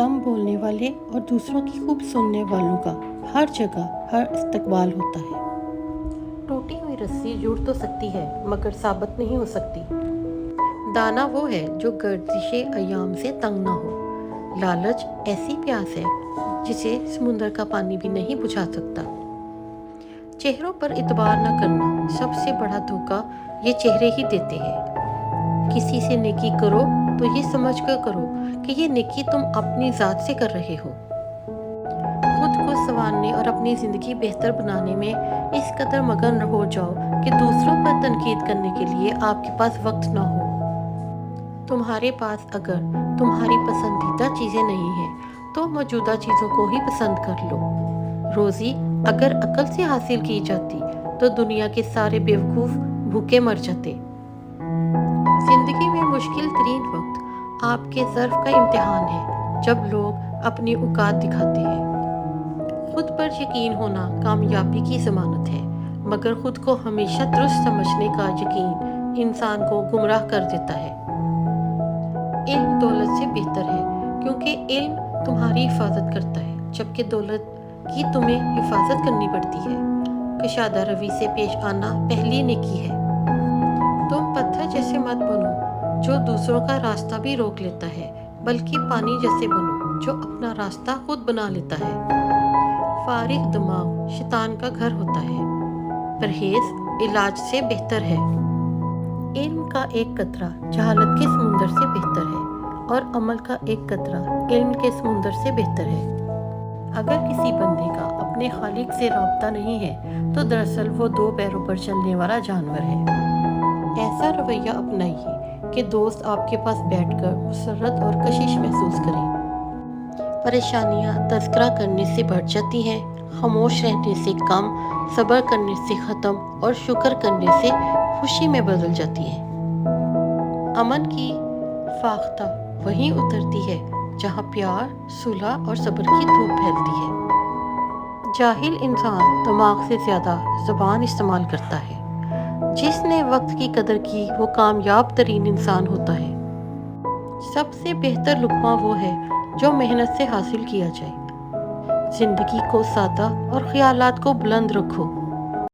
کم بولنے والے اور دوسروں کی خوب سننے والوں کا ہر جگہ ہر استقبال ہوتا ہے۔ ٹوٹی ہوئی رسی جڑ تو سکتی ہے مگر ثابت نہیں ہو سکتی۔ دانا وہ ہے جو گردش ایام سے تنگ نہ ہو۔ لالچ ایسی پیاس ہے جسے سمندر کا پانی بھی نہیں بجھا سکتا۔ چہروں پر اعتبار نہ کرنا، سب سے بڑا دھوکہ یہ چہرے ہی دیتے ہیں۔ کسی سے نیکی کرو تو یہ سمجھ کر کرو کہ یہ نیکی تم اپنی ذات سے کر رہے ہو۔ خود کو سنوارنے اور اپنی زندگی بہتر بنانے میں اس قدر مگن ہو جاؤ کہ دوسروں پر تنقید کرنے کے لیے آپ کے پاس وقت نہ ہو۔ تمہارے پاس اگر تمہاری پسندیدہ چیزیں نہیں ہیں تو موجودہ چیزوں کو ہی پسند کر لو۔ روزی اگر عقل سے حاصل کی جاتی تو دنیا کے سارے بیوقوف بھوکے مر جاتے۔ زندگی میں مشکل ترین وقت آپ کے ظرف کا امتحان ہے جب لوگ اپنی اوقات دکھاتے ہیں۔ خود پر یقین ہونا کامیابی کی ضمانت ہے، مگر خود کو ہمیشہ درست سمجھنے کا یقین انسان کو گمراہ کر دیتا ہے۔ علم دولت سے بہتر ہے کیونکہ علم تمہاری حفاظت کرتا ہے جبکہ دولت کی تمہیں حفاظت کرنی پڑتی ہے۔ کشادہ روی سے پیش آنا پہلی نیکی ہے۔ تم پتھر جیسے مت بنو جو دوسروں کا راستہ بھی روک لیتا ہے، بلکہ پانی جیسے بنو جو اپنا راستہ خود بنا لیتا ہے۔ فارغ دماغ شیطان کا گھر ہوتا ہے۔ پرہیز علاج سے بہتر ہے۔ علم کا ایک قطرہ جہالت کے سمندر سے بہتر ہے اور عمل کا ایک قطرہ علم کے سمندر سے بہتر ہے۔ اگر کسی بندے کا اپنے خالق سے رابطہ نہیں ہے تو دراصل وہ دو پیروں پر چلنے والا جانور ہے۔ ایسا رویہ اپنائیے کہ دوست آپ کے پاس بیٹھ کر مسرت اور کشش محسوس کریں۔ پریشانیاں تذکرہ کرنے سے بڑھ جاتی ہیں، خاموش رہنے سے کم، صبر کرنے سے ختم اور شکر کرنے سے خوشی میں بدل جاتی ہیں۔ امن کی فاختہ وہیں اترتی ہے جہاں پیار، صلح اور صبر کی دھوپ پھیلتی ہے۔ جاہل انسان دماغ سے زیادہ زبان استعمال کرتا ہے۔ جس نے وقت کی قدر کی وہ کامیاب ترین انسان ہوتا ہے۔ سب سے بہتر لقمہ وہ ہے جو محنت سے حاصل کیا جائے۔ زندگی کو سادہ اور خیالات کو بلند رکھو۔